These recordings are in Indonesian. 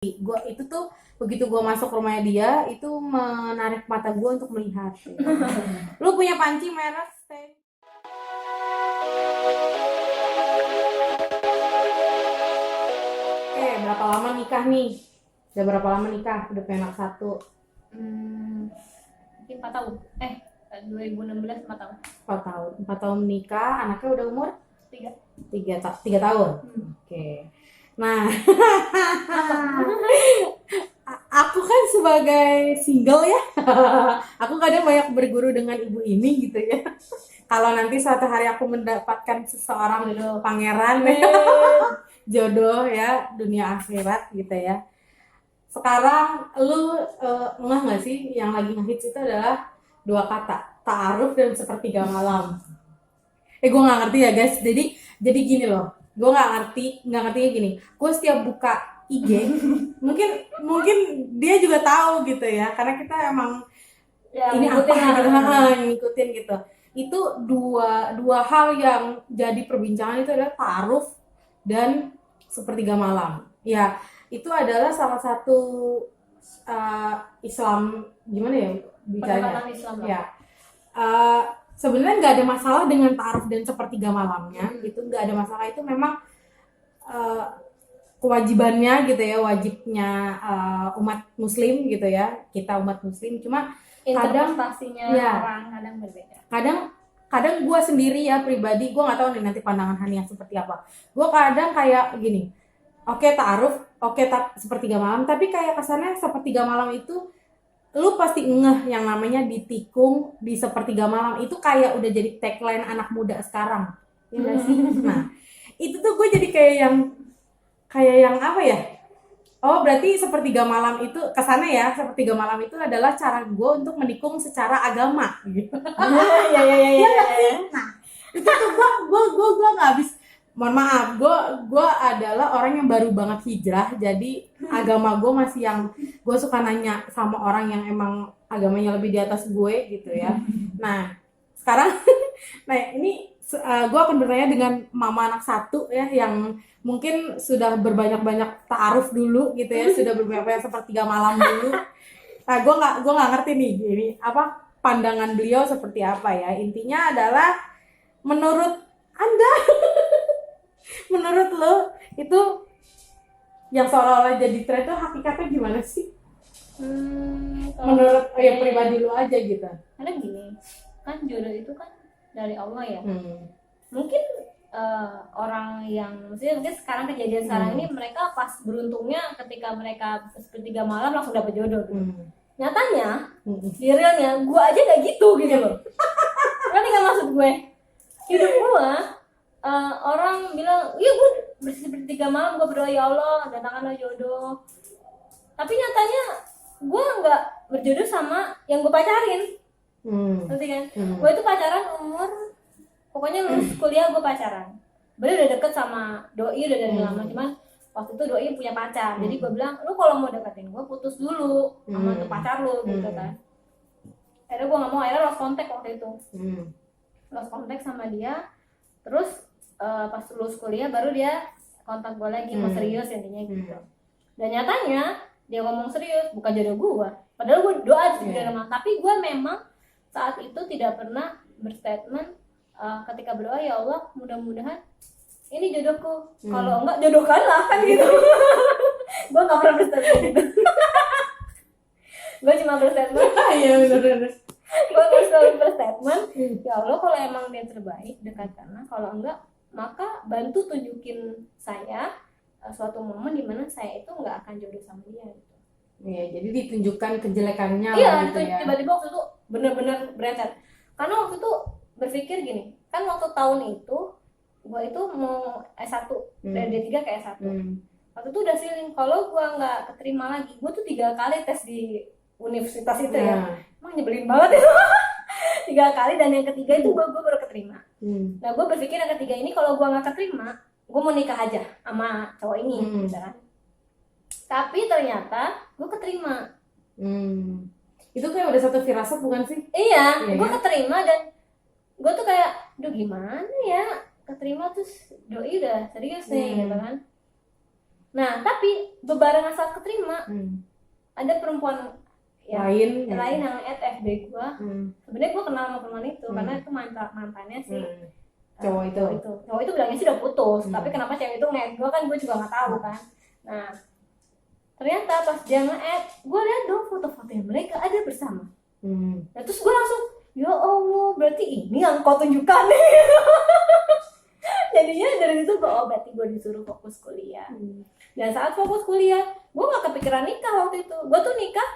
Gua itu tuh begitu gua masuk rumahnya dia itu menarik mata gua untuk melihat. Lu punya panci merek Stay. Berapa lama nikah nih? Udah berapa lama nikah? Udah punya anak satu. Mungkin 4 tahun. 2016 4 tahun. 4 tahun. 4 tahun nikah, anaknya udah umur 3. 3 tahun. Oke. Nah, aku kan sebagai single ya, aku kadang banyak berguru dengan ibu ini gitu ya. Kalau nanti suatu hari aku mendapatkan seseorang pangeran, jodoh ya, dunia akhirat gitu ya. Sekarang lu ngeh nggak sih yang lagi ngehits itu adalah 2 kata, ta'aruf dan sepertiga malam. Gue nggak ngerti ya guys. Jadi gini loh, gue nggak ngertinya gini. Gue setiap buka IG, mungkin dia juga tahu gitu ya, karena kita emang Ya, ini apa ngikutin gitu, lah. ngikutin gitu. Itu dua hal yang jadi perbincangan itu adalah ta'aruf dan sepertiga malam. Ya, itu adalah salah satu Islam gimana ya bicaranya? Pendekatan Islam lah. Ya, sebenarnya nggak ada masalah dengan ta'aruf dan sepertiga malamnya. Itu nggak ada masalah, itu memang kewajibannya gitu ya, wajibnya umat muslim gitu ya, kita umat muslim. Cuma kadang interpretasinya ya, orang kadang berbeda. Kadang gue sendiri ya pribadi, gue nggak tahu nih nanti pandangan Hania seperti apa. Gue kadang kayak gini, oke ta'aruf, oke sepertiga malam, tapi kayak kesannya sepertiga malam itu lu pasti ngeh yang namanya ditikung di sepertiga malam, itu kayak udah jadi tagline anak muda sekarang ya nggak sih? Nah itu tuh gue jadi kayak yang apa ya, oh berarti sepertiga malam itu kesannya ya, sepertiga malam itu adalah cara gue untuk menikung secara agama gitu. Ya. Nah itu tuh gue nggak habis. Mohon maaf, gue adalah orang yang baru banget hijrah, jadi agama gue masih yang, gue suka nanya sama orang yang emang agamanya lebih di atas gue gitu ya. Nah sekarang nah ini gue akan bertanya dengan mama anak satu ya, yang mungkin sudah berbanyak-banyak ta'aruf dulu gitu ya, sudah berbanyak sepertiga malam dulu. Nah gue nggak ngerti nih ini apa pandangan beliau seperti apa ya. Intinya adalah menurut anda, menurut lo itu yang seolah-olah jadi tren itu hakikatnya gimana sih? Menurut ya pribadi lo aja gitu. Karena gini, kan jodoh itu kan dari Allah ya. Mungkin orang yang mungkin sekarang kejadian sekarang ini, mereka pas beruntungnya ketika mereka sepertiga malam langsung dapat jodoh gitu. Nyatanya di realnya gue aja gak gitu loh. Ngerti gak maksud gue? Hidup gue orang bilang, iya gue sepertiga malam gue berdoa, ya Allah datangkanlah jodoh. Tapi nyatanya gue nggak berjodoh sama yang gue pacarin. Ngerti kan? Gue itu pacaran umur, pokoknya lulus kuliah gue pacaran. Bener udah deket sama doi udah dari lama, cuman waktu itu doi punya pacar. Jadi gue bilang, lu kalau mau deketin gue putus dulu sama tuh pacar lu gitu kan. Akhirnya gue nggak mau, akhirnya lost contact waktu itu. Lost contact sama dia. Terus pas lulus kuliah baru dia kontak gue lagi, mau serius intinya gitu. Dan nyatanya dia ngomong serius, bukan jodoh gue. Padahal gue doa di rumah, tapi gue memang saat itu tidak pernah berstatement ketika berdoa, ya Allah mudah-mudahan ini jodohku. Kalau enggak jodohkanlah kan gitu. Gue nggak pernah berstatement gitu. Gue cuma berstatement. Iya benar. Gue selalu berstatement, ya Allah kalau emang dia terbaik dekatkanlah, kalau enggak maka bantu tunjukin saya suatu momen dimana saya itu nggak akan jodoh sama dia gitu. Iya, jadi ditunjukkan kejelekannya iya, gitu ya. Tiba-tiba waktu itu bener-bener berentet. Karena waktu itu berpikir gini, kan waktu tahun itu gue itu mau S1 dari D3 ke S1. Waktu itu udah feeling kalau gue nggak keterima lagi, gue tuh 3 kali tes di universitas itu ya. Emang nyebelin banget itu. 3 kali, dan yang ketiga itu gue baru keterima. Nah gue berpikir yang ketiga ini kalau gue nggak keterima, gue mau nikah aja sama cowok ini gitu kan. Tapi ternyata gue keterima. Itu kayak udah satu firasat bukan sih? Iya, gue keterima dan gue tuh kayak, duh gimana ya keterima terus doi udah serius nih gitu kan. Nah tapi bebarengan saat keterima ada perempuan lain yang add FB gue. Sebenarnya gue kenal sama perempuan itu karena itu mantannya sih cowok itu bilangnya sih udah putus, tapi kenapa cewek itu nge-add gue kan gue juga nggak tahu kan. Nah ternyata pas dia nge-add, gue lihat dong foto-fotonya mereka ada bersama. Nah terus gue langsung, ya Allah berarti ini yang kau tunjukkan. Jadinya dari situ gue, berarti gue disuruh fokus kuliah. Dan saat fokus kuliah, gue gak kepikiran nikah waktu itu. Gue tuh nikah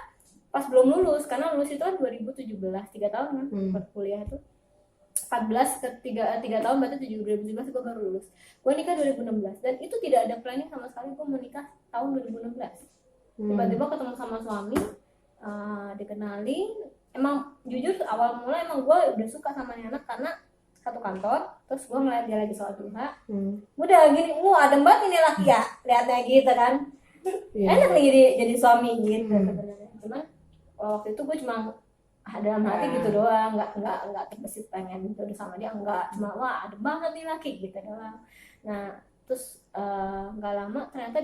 pas belum lulus, karena lulus itu kan 2017, 3 tahun kan buat kuliah itu 14 ke 3 tahun, berarti 2017 gue baru lulus. Gue nikah 2016, dan itu tidak ada planning sama sekali gue mau nikah tahun 2016. Tiba-tiba ketemu sama suami, dikenalin. Emang jujur awal mula emang gue udah suka sama nih anak karena satu kantor, terus gue ngeliat dia lagi sholat duha, udah gini, adem banget ini laki ya, liatnya gitu kan, enak nih jadi suami gitu. Cuman waktu itu gue cuma dalam hati gitu doang, nggak terbesit pengen gitu sama dia, enggak, cuma wah adem banget nih laki gitu doang. Nah terus nggak lama ternyata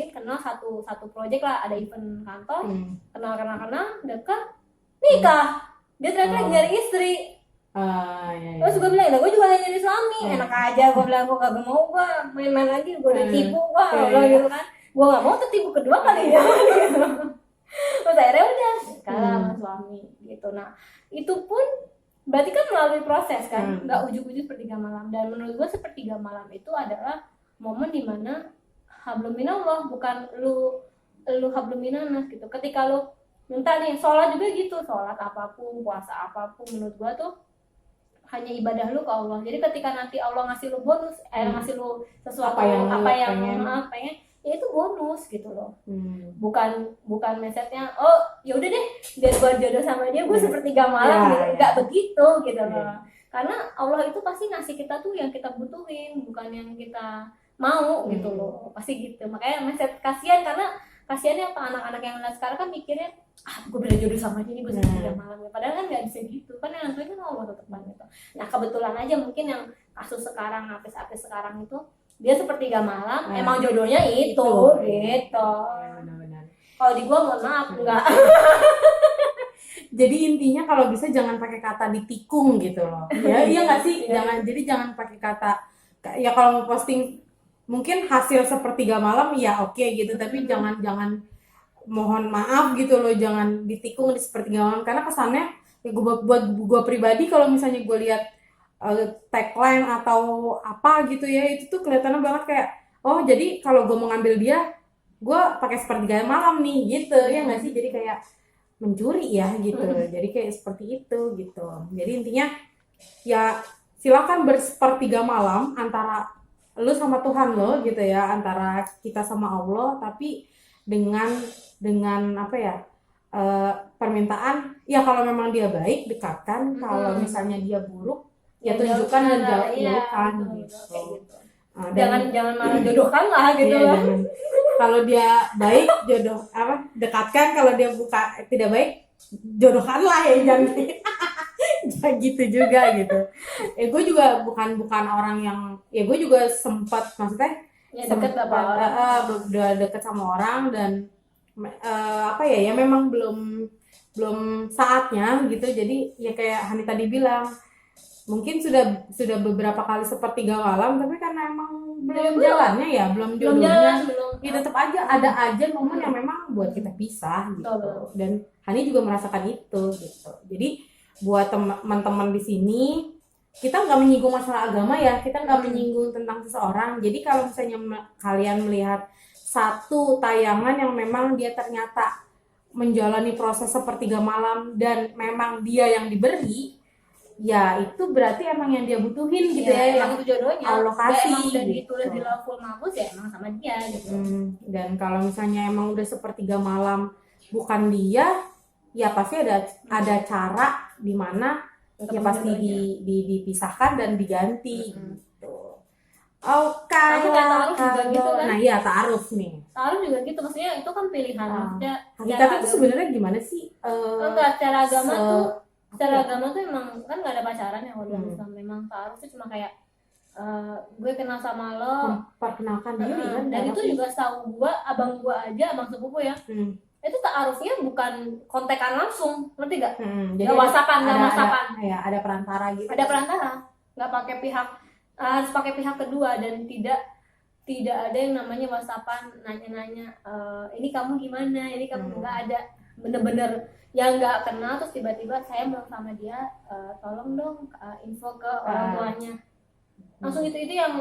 kenal satu proyek lah, ada event kantor, kenal dekat, nikah. Dia ternyata lagi nyari istri. Terus gue bilang, gue juga lagi nyari suami, enak aja. Gue bilang, gue gak mau, gue main-main lagi, gue udah tipu, gue gitu kan. Gue gak mau tertipu kedua kali ya. Terus akhirnya udah kalah sama suami gitu. Nah itu pun berarti kan melalui proses kan, gak ujuk-ujuk sepertiga malam. Dan menurut gue sepertiga malam itu adalah momen dimana hablum minallah, bukan lu hablum minanas gitu. Ketika lu minta nih, sholat juga gitu, sholat apapun, puasa apapun, menurut gua tuh hanya ibadah lu ke Allah. Jadi ketika nanti Allah ngasih lu bonus, ngasih lu sesuatu apa yang pengen, ya itu bonus gitu loh. Bukan mindsetnya, ya udah deh, biar gua jodoh sama dia, gua sepertiga malam gitu. Nggak begitu gitu loh. Karena Allah itu pasti ngasih kita tuh yang kita butuhin, bukan yang kita mau gitu loh. Pasti gitu. Makanya mindset kasihan, karena kasihannya apa anak-anak yang sekarang kan mikirnya, gue bener jodoh sama dia nih, gue sepertiga malam. Padahal kan nggak bisa gitu kan, yang nentuin kan Allah tetap gitu. Nah kebetulan aja mungkin yang kasus sekarang, artis sekarang itu dia sepertiga malam, emang jodohnya itu gitu. Kalau di gue mohon maaf enggak. Jadi intinya kalau bisa jangan pakai kata ditikung gitu loh. Ya iya nggak sih, jangan pakai kata, ya kalau mau posting mungkin hasil sepertiga malam ya oke gitu, tapi jangan mohon maaf gitu loh, jangan ditikung di sepertiga malam, karena kesannya ya buat gue pribadi kalau misalnya gue lihat tagline atau apa gitu ya, itu tuh kelihatannya banget kayak, oh jadi kalau gue mau ngambil dia, gue pakai sepertiga malam nih gitu, ya nggak sih, jadi kayak mencuri ya gitu. Jadi kayak seperti itu gitu. Jadi intinya ya silakan bersepertiga malam antara lu sama Tuhan lo gitu ya, antara kita sama Allah, tapi dengan apa ya, permintaan ya kalau memang dia baik dekatkan, kalau misalnya dia buruk ya tunjukkan dan jauhkan gitu. Jangan malah jodohkan lah gitu lah. Kalau dia baik dekatkan, kalau dia tidak baik jodohkan lah ya, jangan ya gitu juga gitu. Gue juga bukan orang yang, ya gue juga sempat maksudnya ya deket udah deket sama orang, dan ya memang belum saatnya gitu. Jadi ya kayak Hani tadi bilang, mungkin sudah beberapa kali sepertiga malam, tapi karena emang belum jalannya ya, belum jodohnya, ya tetap aja ada momen yang memang buat kita pisah gitu. Dan Hani juga merasakan itu gitu. Jadi buat teman-teman di sini, kita nggak menyinggung masalah agama ya, kita nggak menyinggung tentang seseorang. Jadi kalau misalnya kalian melihat satu tayangan yang memang dia ternyata menjalani proses sepertiga malam dan memang dia yang diberi, ya itu berarti emang yang dia butuhin gitu ya, yang itu jodohnya Allah kasih emang udah gitu. ditulis di Lauhul Mahfuz ya emang sama dia gitu. Dan kalau misalnya emang udah sepertiga malam bukan dia, ya pasti ada cara di mana ya pasti dipisahkan dan diganti gitu. Kalau ta'aruf juga gitu kan. Nah iya, ta'aruf nih. Ta'aruf juga gitu, maksudnya itu kan pilihan. Maksudnya hakikat itu sebenarnya gimana sih? Enggak, secara agama tuh emang kan nggak ada pacaran ya kalau dalam Islam. Memang ta'aruf itu cuma kayak gue kenal sama lo. Memperkenalkan diri kan. Dan itu juga setahu gue, abang gue aja, abang sepupu ya, itu ta'arufnya bukan kontekan langsung, ngerti gak? Jadi Nggak whatsappan, ya, ada perantara gitu. Ada perantara, nggak pakai pihak, harus pakai pihak kedua, dan tidak ada yang namanya whatsappan nanya-nanya, ini kamu gimana, ini kamu nggak ada. Bener-bener yang nggak kenal terus tiba-tiba saya mau sama dia, tolong dong info ke orang tuanya, langsung itu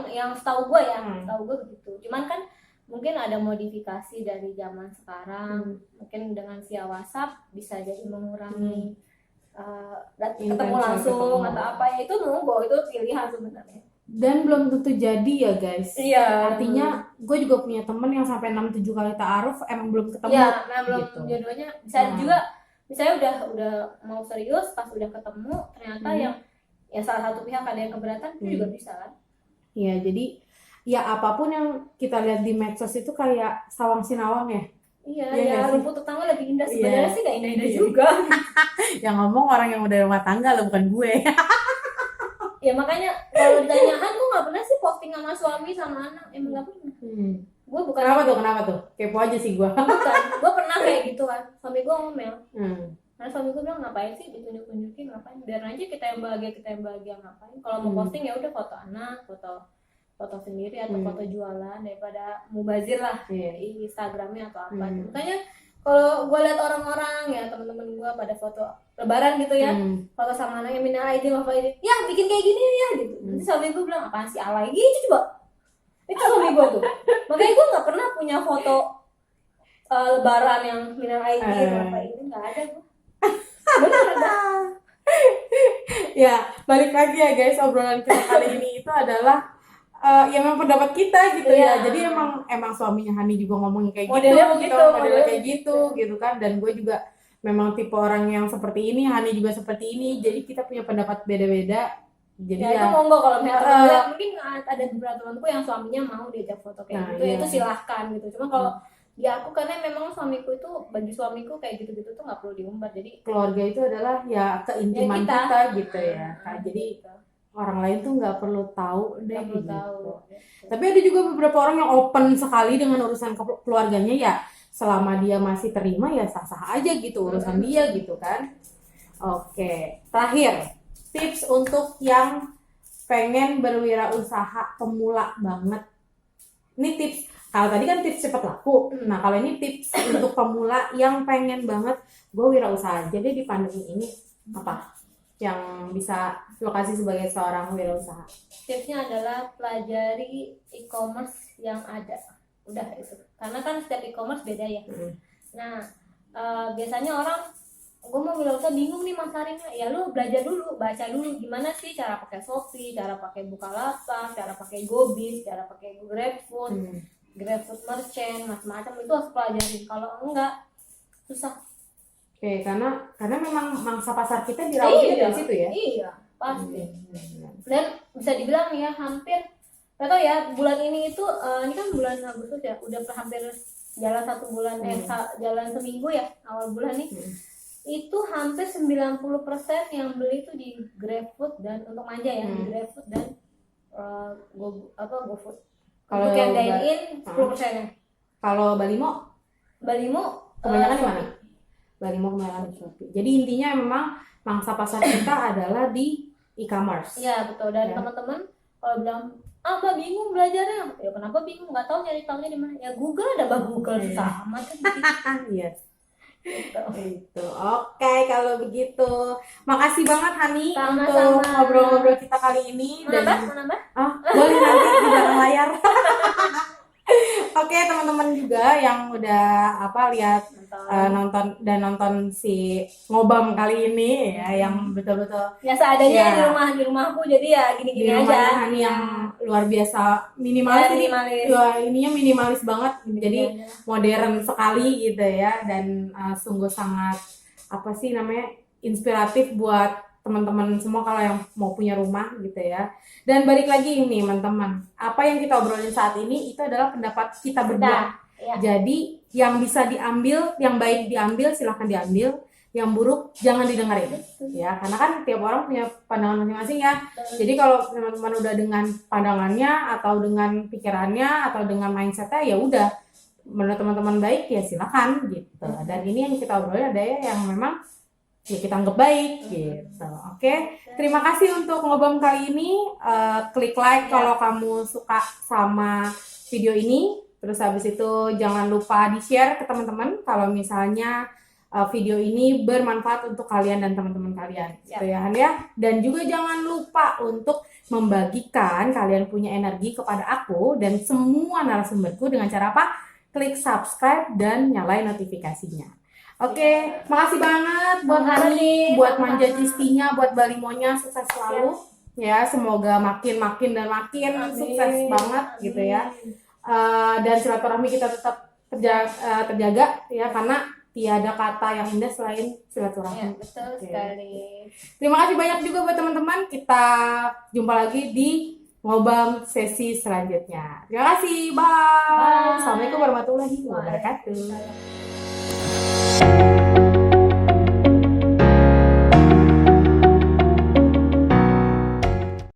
yang setahu gue ya, setahu gue begitu. Cuman kan mungkin ada modifikasi dari zaman sekarang, mungkin dengan via WhatsApp bisa jadi mengurangi ketemu langsung atau apa ya, itu monggo, itu pilihan sebenarnya. Dan belum tentu jadi ya guys. Iya. Artinya gue juga punya temen yang sampai 6-7 kali ta'aruf emang belum ketemu. Iya, belum gitu. Jodohnya bisa juga, misalnya udah mau serius, pas udah ketemu ternyata yang salah satu pihak ada yang keberatan, itu juga bisa kan. Iya, jadi ya apapun yang kita lihat di medsos itu kayak sawang sinawang ya. Iya, ya rumput tetangga lebih indah, sebenarnya sih gak indah-indah juga. Yang ngomong orang yang udah rumah tangga loh, bukan gue. Ya makanya kalau ditanya, Han, gue gak pernah sih posting sama suami sama anak, emang gak pernah. Gue bukan. Kenapa tuh? Kepo aja sih gue. Bukan, gue pernah kayak gitu kan, suami gue ngomel. Karena suami gue bilang, ngapain sih ditunjuk-tunjukin, ngapain, biar aja kita yang bahagia, ngapain. Kalau mau posting ya udah foto anak, foto sendiri atau foto jualan, daripada mubazir lah di Instagramnya atau apa. Makanya kalau gue lihat orang-orang ya, teman-teman gue pada foto lebaran gitu ya, foto sama anaknya, minal aidin wal faizin, ya bikin kayak gini ya gitu. Nanti suami gue bilang, apaan sih alay gitu coba. Itu suami gue tuh. Makanya gue nggak pernah punya foto lebaran yang minal aidin wal faizin, nggak ada gue. Bener ada. Ya balik lagi ya guys, obrolan kita kali ini itu adalah ya memang pendapat kita gitu ya. Jadi emang suaminya Hani juga ngomongin kayak modelnya kayak gitu kan. Dan gue juga memang tipe orang yang seperti ini, Hani juga seperti ini. Jadi kita punya pendapat beda-beda. Jadi ya itu monggo kalau misalnya mungkin ada beberapa temanku yang suaminya mau diajak foto kayak gitu, itu silahkan gitu. Cuma kalau di aku, karena memang suamiku itu, bagi suamiku kayak gitu-gitu tuh nggak perlu diumbar. Jadi keluarga itu adalah ya keintiman kita gitu ya. Jadi orang lain tuh nggak perlu tahu deh gitu. Tapi ada juga beberapa orang yang open sekali dengan urusan keluarganya, ya selama dia masih terima ya sah-sah aja gitu urusan dia gitu kan. Oke, terakhir tips untuk yang pengen berwirausaha pemula banget. Ini tips, kalau tadi kan tips cepat laku. Nah kalau ini tips untuk pemula yang pengen banget gue wirausaha aja deh di pandemi ini, apa yang bisa lo kasih sebagai seorang wirausaha? Tipsnya adalah pelajari e-commerce yang ada. Udah itu. Karena kan setiap e-commerce beda ya. Nah, biasanya orang, gue mau wirausaha bingung nih masarinnya. Ya lu belajar dulu, baca dulu gimana sih cara pakai Shopee, cara pakai Bukalapak, cara pakai Gobis, cara pakai GrabFood, GrabFood Merchant, macam-macam itu harus pelajarin. Kalau enggak, susah. Oke, karena memang mangsa pasar kita dirawatnya dari situ ya. Iya, pasti. Dan bisa dibilang ya hampir, nggak tahu ya, bulan ini itu ini kan bulan Agustus ya, udah hampir jalan 1 bulan, jalan seminggu ya awal bulan nih. Itu hampir 90% yang beli itu di GrabFood, dan untuk manja ya, di GrabFood dan GoFood. Untuk yang dine in 10%-nya. Kalau Balimo kebanyakan di mana? Balimo kebanyakan di Shopee. Jadi intinya memang mangsa pasar kita adalah di e-commerce. Iya betul. Dan teman-teman kalau bilang, Mbak bingung belajarnya, ya kenapa bingung? Nggak tahu, nyari tahunya di mana? Ya Google, ada Google sama kan. Iya. Itu. Oke, kalau begitu. Makasih banget Hani untuk ngobrol-ngobrol kita kali ini. Menambah? Boleh nanti di belakang layar. Oke, teman-teman juga yang udah lihat nonton si ngobam kali ini ya, yang betul-betul ya seadanya di rumahku, jadi ya gini-gini aja. Hani yang luar biasa minimalis. Ininya minimalis banget, jadi modern sekali gitu ya, dan sungguh sangat inspiratif buat teman-teman semua kalau yang mau punya rumah gitu ya. Dan balik lagi ini teman-teman, apa yang kita obrolin saat ini itu adalah pendapat kita berdua. Jadi yang bisa diambil, yang baik diambil silahkan diambil, yang buruk jangan didengerin ya, karena kan tiap orang punya pandangan masing-masing ya. Jadi kalau teman-teman udah dengan pandangannya atau dengan pikirannya atau dengan mindsetnya, ya udah, menurut teman-teman baik ya silakan gitu. Dan ini yang kita obrolin ada yang memang ya kita anggap baik gitu. Oke, terima kasih untuk ngobrol kali ini. Klik like kalau kamu suka sama video ini. Terus habis itu jangan lupa di-share ke teman-teman kalau misalnya video ini bermanfaat untuk kalian dan teman-teman kalian, gitu ya Han ya. Dan juga jangan lupa untuk membagikan kalian punya energi kepada aku dan semua narasumberku dengan cara apa? Klik subscribe dan nyalain notifikasinya. Oke, makasih banget buat Hani, buat Manja Cistinya, buat Balimonya, sukses selalu ya. Semoga makin dan makin sukses banget gitu ya. Dan silaturahmi kita tetap terjaga ya, karena tiada kata yang indah selain silaturahmi. Ya, betul sekali. Terima kasih banyak juga buat teman-teman. Kita jumpa lagi di ngobam sesi selanjutnya. Terima kasih. Bye. Assalamualaikum warahmatullahi wabarakatuh.